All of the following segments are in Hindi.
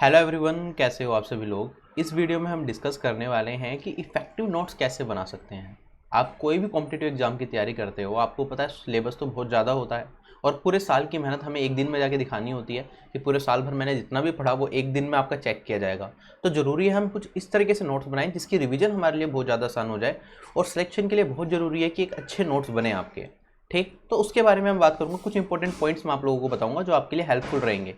हेलो एवरीवन, कैसे हो आप सभी लोग। इस वीडियो में हम डिस्कस करने वाले हैं कि इफ़ेक्टिव नोट्स कैसे बना सकते हैं। आप कोई भी कॉम्पिटिटिव एग्जाम की तैयारी करते हो, आपको पता है सिलेबस तो बहुत ज़्यादा होता है और पूरे साल की मेहनत हमें एक दिन में जाके दिखानी होती है कि पूरे साल भर मैंने जितना भी पढ़ा वो एक दिन में आपका चेक किया जाएगा। तो ज़रूरी है हम कुछ इस तरीके से नोट्स बनाएं जिसकी रिविजन हमारे लिए बहुत ज़्यादा आसान हो जाए और सिलेक्शन के लिए बहुत ज़रूरी है कि एक अच्छे नोट्स बने आपके। ठीक, तो उसके बारे में हम बात करूँगा। कुछ इंपॉर्टेंट पॉइंट्स मैं आप लोगों को बताऊँगा जो आपके लिए हेल्पफुल रहेंगे।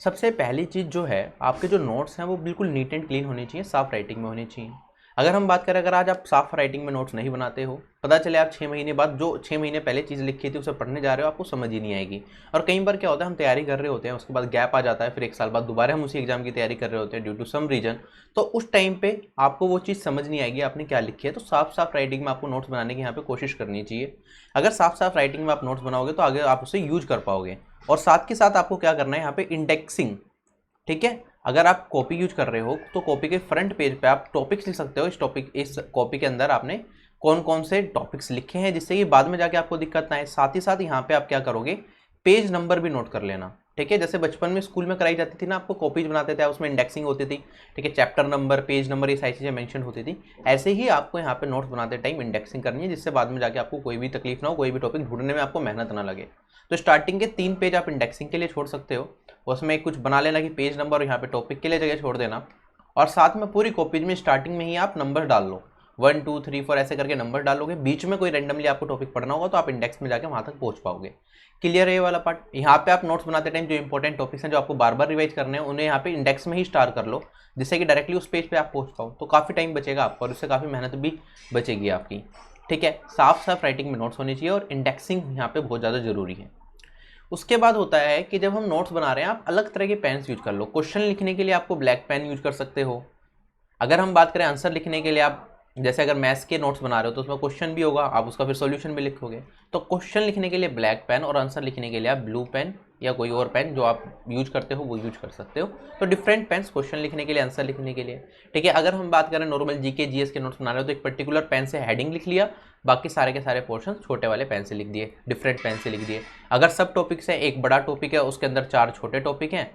सबसे पहली चीज़ जो है, आपके जो नोट्स हैं वो बिल्कुल नीट एंड क्लीन होनी चाहिए, साफ़ राइटिंग में होनी चाहिए। अगर हम बात करें, अगर आज आप साफ़ राइटिंग में नोट्स नहीं बनाते हो, पता चले आप 6 महीने बाद जो 6 महीने पहले चीज़ लिखी थी उसे पढ़ने जा रहे हो, आपको समझ ही नहीं आएगी। और कई बार क्या होता है, हम तैयारी कर रहे होते हैं, उसके बाद गैप आ जाता है, फिर 1 साल बाद दोबारा हम उसी एग्जाम की तैयारी कर रहे होते हैं ड्यू टू सम रीजन। तो उस टाइम पे आपको वो चीज़ समझ नहीं आएगी आपने क्या लिखी है। तो साफ राइटिंग में आपको नोट्स बनाने की यहाँ पे कोशिश करनी चाहिए। अगर साफ राइटिंग में आप नोट्स बनाओगे तो आगे आप उसे यूज कर पाओगे। और साथ के साथ आपको क्या करना है, यहाँ पे इंडेक्सिंग। ठीक है, अगर आप कॉपी यूज कर रहे हो तो कॉपी के फ्रंट पेज पे आप टॉपिक्स लिख सकते हो। इस कॉपी के अंदर आपने कौन कौन से टॉपिक्स लिखे हैं, जिससे कि बाद में जाके आपको दिक्कत ना आए। साथ ही साथ यहाँ पे आप क्या करोगे, पेज नंबर भी नोट कर लेना। ठीक है, जैसे बचपन में स्कूल में कराई जाती थी ना, आपको कॉपीज बनाते थे, उसमें इंडेक्सिंग होती थी। ठीक है, चैप्टर नंबर, पेज नंबर, ये सारी चीज़ें मेंशन होती थी। ऐसे ही आपको यहाँ पे नोट्स बनाते टाइम इंडेक्सिंग करनी है, जिससे बाद में जाके आपको कोई भी तकलीफ ना हो, कोई भी टॉपिक ढूंढने में आपको मेहनत ना लगे। तो स्टार्टिंग के 3 पेज आप इंडेक्सिंग के लिए छोड़ सकते हो। उसमें कुछ बना लेना कि पेज नंबर, और यहाँ पे टॉपिक के लिए जगह छोड़ देना। और साथ में पूरी कॉपीज में स्टार्टिंग में ही आप नंबर डाल लो, 1 2 3 4 ऐसे करके नंबर डालोगे। बीच में कोई रैंडमली आपको टॉपिक पढ़ना होगा तो आप इंडेक्स में जाके वहाँ तक पहुँच पाओगे। क्लियर है ये वाला पार्ट। यहाँ पे आप नोट्स बनाते टाइम जो इंपॉर्टेंट टॉपिक्स हैं, जो आपको बार बार रिवाइज करने हैं, उन्हें यहाँ पे इंडेक्स में ही स्टार कर लो, जिससे कि डायरेक्टली उस पेज पे आप पहुँच पाओ। तो काफ़ी टाइम बचेगा आपको और उससे काफ़ी मेहनत भी बचेगी आपकी। ठीक है, साफ राइटिंग में नोट्स होनी चाहिए और इंडेक्सिंग यहाँ पे बहुत ज़्यादा जरूरी है। उसके बाद होता है कि जब हम नोट्स बना रहे हैं, आप अलग तरह के पेन्स यूज कर लो। क्वेश्चन लिखने के लिए आपको ब्लैक पेन यूज कर सकते हो। अगर हम बात करें आंसर लिखने के लिए, आप जैसे अगर मैथ्स के नोट्स बना रहे हो तो उसमें क्वेश्चन भी होगा, आप उसका फिर सॉल्यूशन भी लिखोगे। तो क्वेश्चन लिखने के लिए ब्लैक पेन और आंसर लिखने के लिए आप ब्लू पेन या कोई और पेन जो आप यूज करते हो वो यूज कर सकते हो। तो डिफरेंट पेन्स क्वेश्चन लिखने के लिए, आंसर लिखने के लिए। ठीक है, अगर हम बात करें नॉर्मल जीके जीएस के नोट्स बना रहे हो तो एक पर्टिकुलर पेन से हेडिंग लिख लिया, बाकी सारे के सारे पोर्शन छोटे वाले पेन से लिख दिए, डिफरेंट पेन से लिख दिए। अगर सब टॉपिक्स है, एक बड़ा टॉपिक है उसके अंदर 4 छोटे टॉपिक हैं,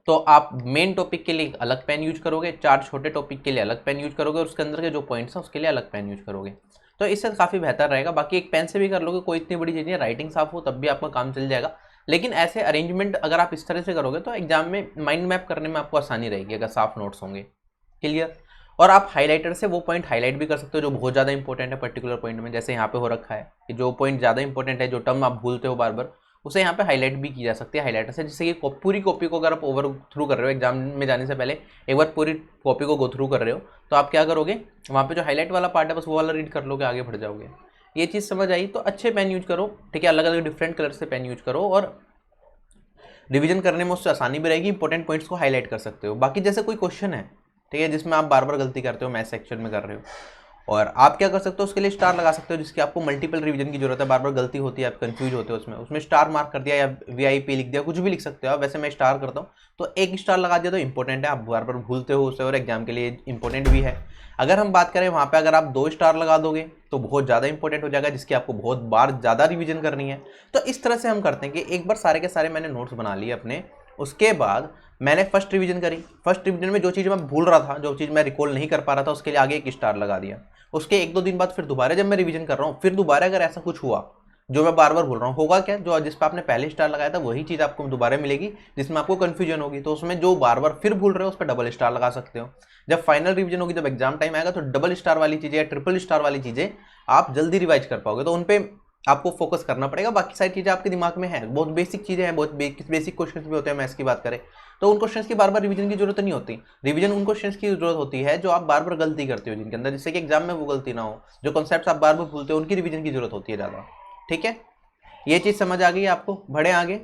तो आप मेन टॉपिक के लिए अलग पेन यूज करोगे, 4 छोटे टॉपिक के लिए अलग पेन यूज करोगे और उसके अंदर के जो पॉइंट्स हैं उसके लिए अलग पेन यूज करोगे। तो इससे काफ़ी बेहतर रहेगा। बाकी एक पेन से भी कर लोगे, कोई इतनी बड़ी चीज़ नहीं है, राइटिंग साफ हो तब भी आपका काम चल जाएगा। लेकिन ऐसे अरेंजमेंट अगर आप इस तरह से करोगे तो एग्जाम में माइंड मैप करने में आपको आसानी रहेगी, अगर साफ नोट्स होंगे। क्लियर। और आप हाईलाइटर से वो पॉइंट हाईलाइट भी कर सकते हो जो बहुत ज़्यादा इंपॉर्टेंट है पर्टिकुलर पॉइंट में। जैसे यहाँ पे हो रखा है कि जो पॉइंट ज़्यादा इंपॉर्टेंट है, जो टर्म आप भूलते हो बार बार, उसे यहाँ पे हाईलाइट भी की जा सकती है हाईलाइटर से, जिससे कि पूरी कॉपी को अगर आप ओवर थ्रू कर रहे हो एग्जाम में जाने से पहले, एक बार पूरी कॉपी को गो थ्रू कर रहे हो, तो आप क्या करोगे, वहाँ पे जो हाईलाइट वाला पार्ट है बस वो वाला रीड कर लोगे, आगे बढ़ जाओगे। ये चीज़ समझ आई। तो अच्छे पेन यूज करो। ठीक है, अलग अलग डिफरेंट कलर से पेन यूज करो और रिवीजन करने में उससे आसानी भी रहेगी, इंपॉर्टेंट पॉइंट्स को हाईलाइट कर सकते हो। बाकी जैसे कोई क्वेश्चन है, ठीक है, जिसमें आप बार बार गलती करते हो, मैथ सेक्शन में कर रहे हो, और आप क्या कर सकते हो, उसके लिए स्टार लगा सकते हो, जिसकी आपको मल्टीपल रिवीजन की जरूरत है, बार बार गलती होती है, आप कंफ्यूज होते हो उसमें स्टार मार्क कर दिया या वीआईपी लिख दिया, कुछ भी लिख सकते हो आप। वैसे मैं स्टार करता हूँ, तो एक स्टार लगा दिया तो इंपॉर्टेंट है, आप बार बार भूलते हो उसे और एग्जाम के लिए इंपॉर्टेंट भी है। अगर हम बात करें वहाँ पे, अगर आप 2 स्टार लगा दोगे तो बहुत ज़्यादा इंपॉर्टेंट हो जाएगा, जिसकी आपको बहुत बार ज़्यादा रिवीजन करनी है। तो इस तरह से हम करते हैं कि एक बार सारे के सारे मैंने नोट्स बना लिए अपने, उसके बाद मैंने फर्स्ट रिवीजन करी। फर्स्ट रिवीजन में जो चीज़ मैं भूल रहा था, जो चीज़ मैं रिकॉल नहीं कर पा रहा था, उसके लिए आगे एक स्टार लगा दिया। उसके 1-2 दिन बाद फिर दोबारा जब मैं रिवीजन कर रहा हूँ, फिर दोबारा अगर ऐसा कुछ हुआ जो मैं बार बार भूल रहा हूँ, होगा क्या, जो जिस पर आपने पहले स्टार लगाया था वही चीज़ आपको दोबारा मिलेगी जिसमें आपको कन्फ्यूजन होगी। तो उसमें जो बार बार फिर भूल रहे हो उस पर डबल स्टार लगा सकते हो। जब फाइनल रिवीजन होगी, जब एग्जाम टाइम आएगा, तो डबल स्टार वाली चीज़ें या ट्रिपल स्टार वाली चीज़ें आप जल्दी रिवाइज कर पाओगे। तो उन पर आपको फोकस करना पड़ेगा। बाकी सारी चीज़ें आपके दिमाग में है, बहुत बेसिक चीज़ें हैं, बहुत बेसिक क्वेश्चन भी होते हैं मैथ्स की बात करें तो उन क्वेश्चंस की बार बार रिवीजन की जरूरत नहीं होती। रिवीजन उन क्वेश्चंस की जरूरत होती है जो आप बार बार गलती करते हो जिनके अंदर, जिससे कि एग्जाम में वो गलती ना हो। जो कॉन्सेप्ट्स आप बार बार भूलते हो उनकी रिवीजन की जरूरत होती है ज़्यादा। ठीक है, ये चीज़ समझ आ गई आपको। बढ़े आगे।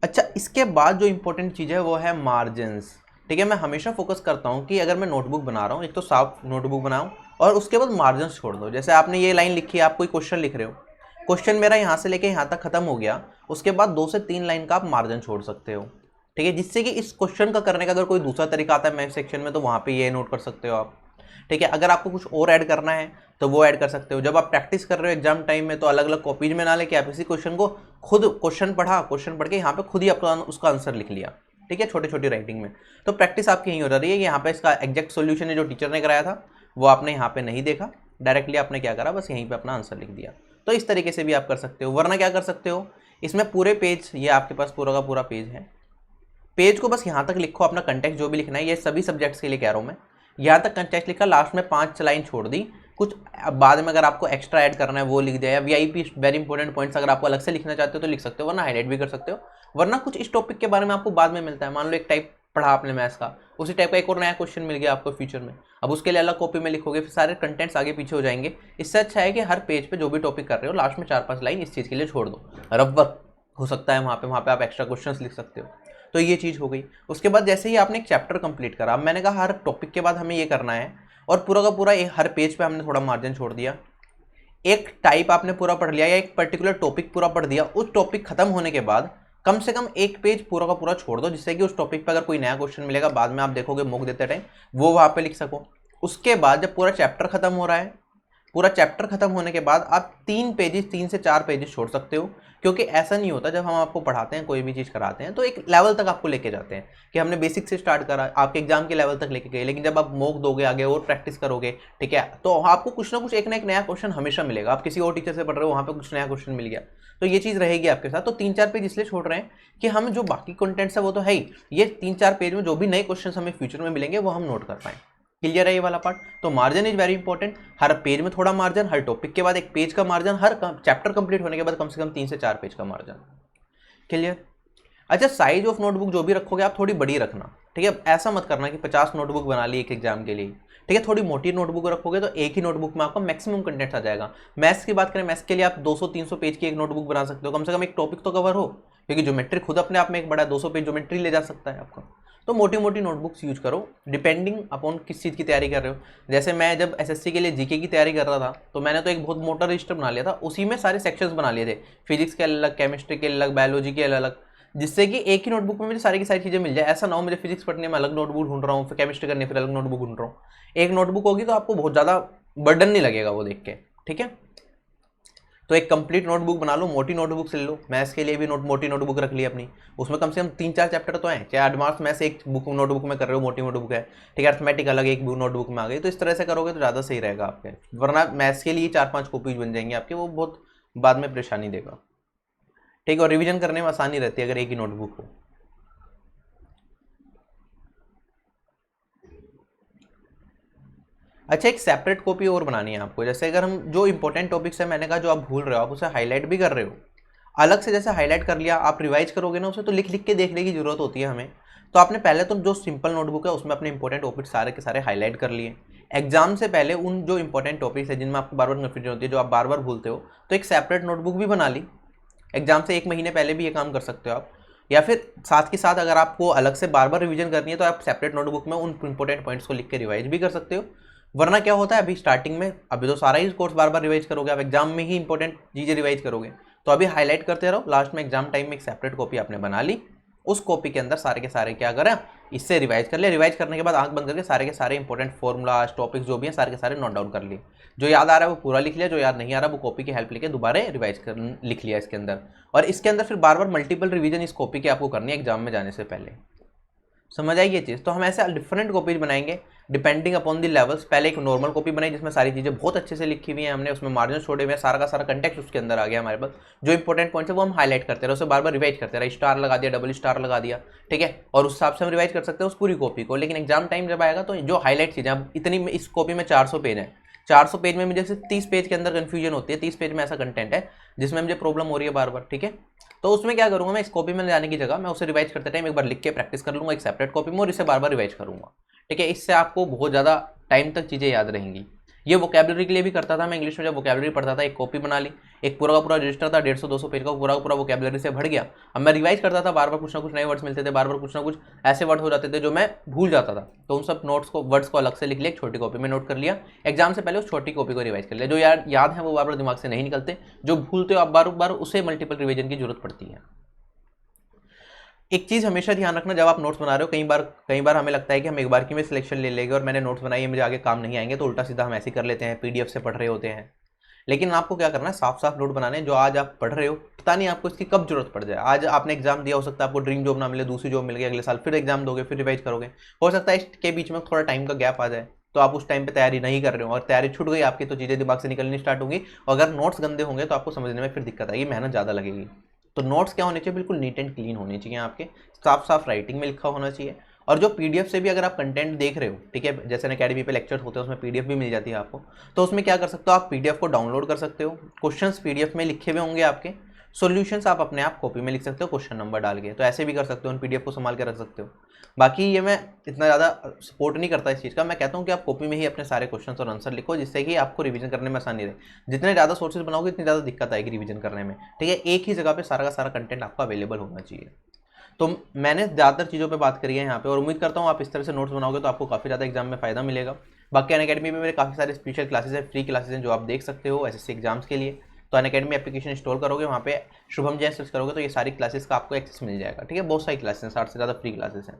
अच्छा, इसके बाद जो इंपॉर्टेंट चीज़ है वो है मार्जिन्स। ठीक है, मैं हमेशा फोकस करता हूँ कि अगर मैं नोटबुक बना रहा हूँ, एक तो साफ नोटबुक बनाऊँ और उसके बाद मार्जिन छोड़ दो। जैसे आपने ये लाइन लिखी है, आप कोई क्वेश्चन लिख रहे हो, क्वेश्चन मेरा यहाँ से लेके यहाँ तक खत्म हो गया, उसके बाद 2 से 3 लाइन का आप मार्जिन छोड़ सकते हो। ठीक है, जिससे कि इस क्वेश्चन का करने का अगर कोई दूसरा तरीका आता है मैथ सेक्शन में, तो वहाँ पे ये नोट कर सकते हो आप। ठीक है, अगर आपको कुछ और ऐड करना है तो वो ऐड कर सकते हो। जब आप प्रैक्टिस कर रहे हो एग्जाम टाइम में, तो अलग अलग कॉपीज में ना लेके आप इसी क्वेश्चन को खुद क्वेश्चन पढ़ के यहाँ पे खुद ही अपना उसका आंसर लिख लिया। ठीक है, छोटी छोटी राइटिंग में। तो प्रैक्टिस आपकी यहीं हो जा रही है। यहाँ पे इसका एग्जैक्ट सोल्यूशन है जो टीचर ने कराया था वो आपने यहाँ पे नहीं देखा, डायरेक्टली आपने क्या करा, बस यहीं पे अपना आंसर लिख दिया। तो इस तरीके से भी आप कर सकते हो। वरना क्या कर सकते हो, इसमें पूरे पेज, ये आपके पास पूरा का पूरा पेज है, पेज को बस यहाँ तक लिखो, अपना कंटेक्स्ट जो भी लिखना है, ये सभी सब्जेक्ट्स के लिए कह रहा हूँ मैं, यहाँ तक कंटेक्स्ट लिखा, लास्ट में 5 लाइन छोड़ दी, कुछ बाद में अगर आपको एक्स्ट्रा ऐड करना है वो लिख दिया, या वीआईपी वेरी इंपॉर्टेंट पॉइंट्स अगर आपको अलग से लिखना चाहते हो तो लिख सकते हो, वरना हाईलाइट भी कर सकते हो। वरना कुछ इस टॉपिक के बारे में आपको बाद में मिलता है, मान लो एक टाइप पढ़ा आपने मैथ्स का, उसी टाइप का एक और नया क्वेश्चन मिल गया आपको फ्यूचर में, अब उसके लिए अलग कॉपी में लिखोगे, फिर सारे कंटेंट्स आगे पीछे हो जाएंगे। इससे अच्छा है कि हर पेज पे जो भी टॉपिक कर रहे हो लास्ट में 4-5 लाइन इस चीज़ के लिए छोड़ दो, रफ वर्क हो सकता है वहाँ पे आप एक्स्ट्रा क्वेश्चंस लिख सकते हो। तो ये चीज़ हो गई। उसके बाद जैसे ही आपने एक चैप्टर कंप्लीट करा, अब मैंने कहा हर टॉपिक के बाद हमें ये करना है, और पूरा का पूरा हर पेज पे हमने थोड़ा मार्जिन छोड़ दिया, एक टाइप आपने पूरा पढ़ लिया या एक पर्टिकुलर टॉपिक पूरा पढ़ दिया, उस टॉपिक खत्म होने के बाद कम से कम एक पेज पूरा का पूरा छोड़ दो, जिससे कि उस टॉपिक पर अगर कोई नया क्वेश्चन मिलेगा बाद में आप देखोगे मॉक देते टाइम, वो वहाँ पे लिख सको। उसके बाद जब पूरा चैप्टर खत्म हो रहा है, पूरा चैप्टर खत्म होने के बाद आप 3 से 4 पेजेस छोड़ सकते हो, क्योंकि ऐसा नहीं होता, जब हम आपको पढ़ाते हैं कोई भी चीज़ कराते हैं तो एक लेवल तक आपको लेके जाते हैं कि हमने बेसिक से स्टार्ट करा, आपके एग्जाम के लेवल तक लेके गए, लेकिन जब आप मॉक दोगे आगे और प्रैक्टिस करोगे, ठीक है, तो आपको कुछ ना कुछ एक नया क्वेश्चन हमेशा मिलेगा। आप किसी और टीचर से पढ़ रहे हो, वहाँ पर कुछ नया क्वेश्चन मिल गया, तो ये चीज़ रहेगी आपके साथ। तो 3-4 पेज इसलिए छोड़ रहे हैं कि हम जो बाकी कंटेंट्स है वो तो है ही, ये 3-4 पेज में जो भी नए क्वेश्चन हमें फ्यूचर में मिलेंगे वो हम नोट कर पाएँ। क्लियर है ये वाला पार्ट? तो margin is very important, her page में थोड़ा मार्जिन, हर टॉपिक के बाद एक पेज का मार्जिन, हर चैप्टर कंप्लीट होने के बाद कम से कम 3 से 4 पेज का मार्जिन। क्लियर? अच्छा, साइज ऑफ नोटबुक जो भी रखोगे आप थोड़ी बड़ी रखना, ठीक है, ऐसा मत करना कि 50 नोटबुक बना ली एक एग्जाम के लिए, ठीक है, थोड़ी मोटी नोटबुक रखोगे तो एक ही नोटबुक में आपका मैक्सिमम कंटेंट आ जाएगा। मैथ्स की बात करें, मैथ्स के लिए आप 200-300 पेज की एक नोटबुक बना सकते हो, कम से कम एक टॉपिक तो कवर हो, क्योंकि ज्योमेट्री खुद अपने आप में एक बड़ा 200 पेज ज्योमेट्री ले जा सकता है आपका। तो मोटी मोटी नोटबुक्स यूज करो, डिपेंडिंग अपॉन किस चीज़ की तैयारी कर रहे हो। जैसे मैं जब एसएससी के लिए जीके की तैयारी कर रहा था, तो मैंने तो एक बहुत मोटा रजिस्टर बना लिया था, उसी में सारे सेक्शंस बना लिए थे, फिजिक्स के अलग, केमिस्ट्री के अलग, बायोलॉजी के अलग, जिससे कि एक ही नोटबुक में मुझे सारी की सारी चीज़ें मिल जाए। ऐसा ना हो मुझे फिजिक्स पढ़ने में अलग नोटबुक ढूंढ रहा हूँ, फिर केमिस्ट्री करने फिर अलग नोटबुक ढूंढ रहा हूँ। एक नोटबुक होगी तो आपको बहुत ज़्यादा बर्डन नहीं लगेगा वो देख के, ठीक है। तो एक कंप्लीट नोटबुक बना लो, मोटी नोटबुक से लो, मैथ्स के लिए भी मोटी नोटबुक रख ली अपनी, उसमें कम से कम 3-4 चैप्टर तो हैं, चाहे एडवांस मैथ्स एक बुक नोटबुक में कर रहे हो, मोटी नोटबुक है, ठीक है, अर्थमेटिक अलग एक नोटबुक में आ गई, तो इस तरह से करोगे तो ज़्यादा सही रहेगा आपके, वरना मैथ्स के लिए 4-5 कॉपीज बन जाएंगे आपके, वो बहुत बाद में परेशानी देगा, ठीक है, और रिविजन करने में आसानी रहती है अगर एक ही नोटबुक हो। अच्छा, एक सेपरेट कॉपी और बनानी है आपको, जैसे अगर हम जो इंपॉर्टेंट टॉपिक्स है, मैंने कहा जो आप भूल रहे हो आप उसे हाईलाइट भी कर रहे हो, अलग से जैसे हाईलाइट कर लिया, आप रिवाइज करोगे ना उसे, तो लिख लिख के देखने की जरूरत होती है हमें। तो आपने पहले तो जो सिंपल नोटबुक है उसमें अपने इंपॉर्टेंट टॉपिक्स सारे के सारे हाईलाइट कर लिए, एग्जाम से पहले उन जो इंपॉर्टेंट टॉपिक्स है जिनमें आपको बार बार कन्फ्यूजन होती है, जो आप बार बार भूलते हो, तो एक सेपरेट नोटबुक भी बना ली, एग्जाम से 1 महीने पहले भी ये काम कर सकते हो आप, या फिर साथ के साथ अगर आपको अलग से बार बार रिवीजन करनी है तो आप सेपरेट नोटबुक में उन इंपॉर्टेंट पॉइंट्स को लिख के रिवाइज भी कर सकते हो। वरना क्या होता है, अभी स्टार्टिंग में अभी तो सारा ही कोर्स बार बार रिवाइज करोगे, आप एग्जाम में ही इंपॉर्टेंट चीज़ें रिवाइज करोगे, तो अभी हाईलाइट करते रहो, लास्ट में एग्जाम टाइम में एक सेपरेट कॉपी आपने बना ली, उस कॉपी के अंदर सारे के सारे क्या करें, इससे रिवाइज कर लिया, रिवाइज करने के बाद आंख बंद करके सारे के सारे इंपॉर्टेंट फॉर्मूलाज टॉपिक्स जो भी हैं सारे के सारे नोट डाउन कर लिए, जो याद आ रहा है वो पूरा लिख लिया, जो याद नहीं आ रहा वो कॉपी की हेल्प लेके दोबारा रिवाइज कर लिख लिया इसके अंदर, और इसके अंदर फिर बार बार मल्टीपल रिवीजन इस कॉपी की आपको करनी है एग्जाम में जाने से पहले। समझ आई ये चीज़? तो हम ऐसे डिफरेंट कॉपीज बनाएंगे डिपेंडिंग अपॉन द लेवल्स। पहले एक नॉर्मल कॉपी बनाई जिसमें सारी चीज़ें बहुत अच्छे से लिखी हुई हैं हमने, उसमें मार्जिन छोड़े हुए हैं, सारा का सारा कंटेक्स्ट उसके अंदर आ गया हमारे पास, जो इंपॉर्टेंट पॉइंट्स है वो हम हाईलाइट करते रहे, उसे बार बार रिवाइज करते रहे, स्टार लगा दिया, डबल स्टार लगा दिया, ठीक है, और उस हिसाब से हम रिवाइज कर सकते हैं उस पूरी कॉपी को। लेकिन एग्जाम टाइम जब आएगा तो जो हाईलाइट चीज़ें, अब इतनी इस कॉपी में 400 पेज है, 400 पेज में मुझे सिर्फ 30 पेज के अंदर कन्फ्यूजन होती है, 30 पेज में ऐसा कंटेंट है जिसमें मुझे प्रॉब्लम हो रही है बार बार, ठीक है, तो उसमें क्या करूंगा मैं, इस कॉपी में जाने की जगह मैं उसे रिवाइज करते टाइम एक बार लिख के प्रैक्टिस कर लूंगा एक सेपरेट कॉपी में, और इसे बार बार रिवाइज करूंगा, ठीक है, इससे आपको बहुत ज़्यादा टाइम तक चीज़ें याद रहेंगी। ये वोकैबुलरी के लिए भी करता था मैं, इंग्लिश में जब वोकैबुलरी पढ़ता था, एक कॉपी बना ली, एक पूरा का पूरा रजिस्टर था 150-200 पेज का, पूरा का पूरा वोकैबुलरी से भर गया। अब मैं रिवाइज करता था, बार बार कुछ ना कुछ नए वर्ड्स मिलते थे, बार बार कुछ ना कुछ ऐसे वर्ड्स हो जाते थे जो मैं भूल जाता था, तो उन सब नोट्स को वर्ड्स को अलग से लिख लिया, एक छोटी कॉपी में नोट कर लिया, एग्जाम से पहले उस छोटी कॉपी को रिवाइज कर लिया, जो याद है वो बार बार दिमाग से नहीं निकलते, जो भूलते हो आप बार बार उसे मल्टीपल रिविजन की जरूरत पड़ती है। एक चीज़ हमेशा ध्यान रखना, जब आप नोट्स बना रहे हो, कई बार हमें लगता है कि हम एक बार की में सिलेक्शन ले लेंगे और मैंने नोट्स बनाई है मुझे आगे काम नहीं आएंगे, तो उल्टा सीधा हम ऐसे कर लेते हैं, पीडीएफ से पढ़ रहे होते हैं, लेकिन आपको क्या करना है, साफ साफ नोट बनाने हैं। जो आज आप पढ़ रहे हो, पता नहीं आपको इसकी कब जरूरत पड़ जाए। आज आपने एग्जाम दिया, हो सकता है आपको ड्रीम जॉब ना मिले, दूसरी जॉब मिल गई, अगले साल फिर एग्जाम दोगे, फिर रिवाइज करोगे, हो सकता है इसके बीच में थोड़ा टाइम का गैप आ जाए, तो आप उस टाइम पे तैयारी नहीं कर रहे हो और तैयारी छूट गई आपकी, तो चीज़ें दिमाग से निकलनी स्टार्ट होंगी। और अगर नोट्स गंदे होंगे तो आपको समझने में फिर दिक्कत आएगी, मेहनत ज़्यादा लगेगी। तो नोट्स क्या होने चाहिए, बिल्कुल नीट एंड क्लीन होने चाहिए आपके, साफ साफ राइटिंग में लिखा होना चाहिए। और जो पीडीएफ से भी अगर आप कंटेंट देख रहे हो, ठीक है, जैसे अकेडमी पे लेक्चर्स होते हैं उसमें पीडीएफ भी मिल जाती है आपको, तो उसमें क्या कर सकते हो, आप पीडीएफ को डाउनलोड कर सकते हो, क्वेश्चंस पीडीएफ में लिखे हुए होंगे आपके, सॉल्यूशंस आप अपने आप कॉपी में लिख सकते हो क्वेश्चन नंबर डाल के, तो ऐसे भी कर सकते हो, उन पीडीएफ को संभाल के रख सकते हो। बाकी ये मैं इतना ज़्यादा सपोर्ट नहीं करता इस चीज़ का, मैं कहता हूँ कि आप कॉपी में ही अपने सारे क्वेश्चन और आंसर लिखो, जिससे कि आपको रिवीजन करने में आसानी रहे। जितने ज़्यादा सोर्सेज बनाओगे इतनी ज़्यादा दिक्कत आएगी रिवीजन करने में, ठीक है। एक ही जगह पे सारा का सारा कंटेंट आपका अवेलेबल होना चाहिए। तो मैंने ज़्यादातर चीज़ों पे बात करी है यहाँ पे, और उम्मीद करता हूँ आप इस तरह से नोट्स बनाओगे तो आपको काफ़ी ज़्यादा एग्जाम में फ़ायदा मिलेगा। बाकी अनअकैडमी में मेरे काफ़ी सारे स्पेशल क्लासेस हैं, फ्री क्लासेस हैं, जो आप देख सकते हो एसएससी एग्जाम्स के लिए। तो अनअकैडमी एप्लीकेशन इंस्टॉल करोगे, वहाँ पे शुभम जैन सर्च करोगे तो ये सारी क्लासेस का आपको एक्सेस मिल जाएगा, ठीक है। बहुत सारी क्लासेस हैं, 60 से ज़्यादा फ्री क्लासेस हैं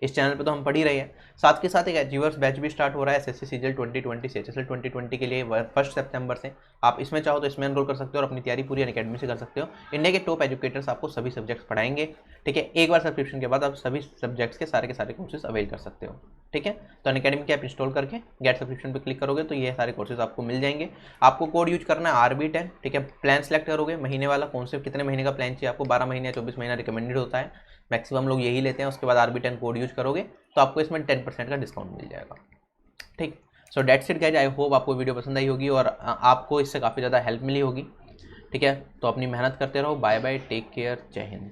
इस चैनल पे, तो हम पढ़ ही रहे हैं। साथ के साथ एक अचीवर्स बैच भी स्टार्ट हो रहा है एसएससी सीजीएल 2020 से एचएसएल 2020 के लिए 1 सितंबर से। आप इसमें चाहो तो इसमें एनरोल कर सकते हो और अपनी तैयारी पूरी अनअकैडमी से कर सकते हो। इंडिया के टॉप एजुकेटर्स आपको सभी सब्जेक्ट्स पढ़ाएंगे, ठीक है। एक बार सब्सक्रिप्शन के बाद आप सभी सब्जेक्ट्स के सारे कोर्सेज अवेल कर सकते हो, ठीक है। तो अनअकैडमी की ऐप इंस्टॉल करके गेट सब्सक्रिप्शन पर क्लिक करोगे तो ये सारे कोर्सेज आपको मिल जाएंगे। आपको कोड यूज करना है RB10, ठीक है। प्लान सेलेक्ट करोगे महीने वाला, कौन से कितने महीने का प्लान चाहिए आपको, 12 महीने या 24 महीना रिकमेंडेड होता है, मैक्सिमम लोग यही लेते हैं। उसके बाद RB10 कोड यूज करोगे तो आपको इसमें 10% का डिस्काउंट मिल जाएगा, ठीक। So that's it guys, I hope आपको वीडियो पसंद आई होगी और आपको इससे काफ़ी ज़्यादा हेल्प मिली होगी, ठीक है। तो अपनी मेहनत करते रहो। बाय बाय, टेक केयर, जय हिंद।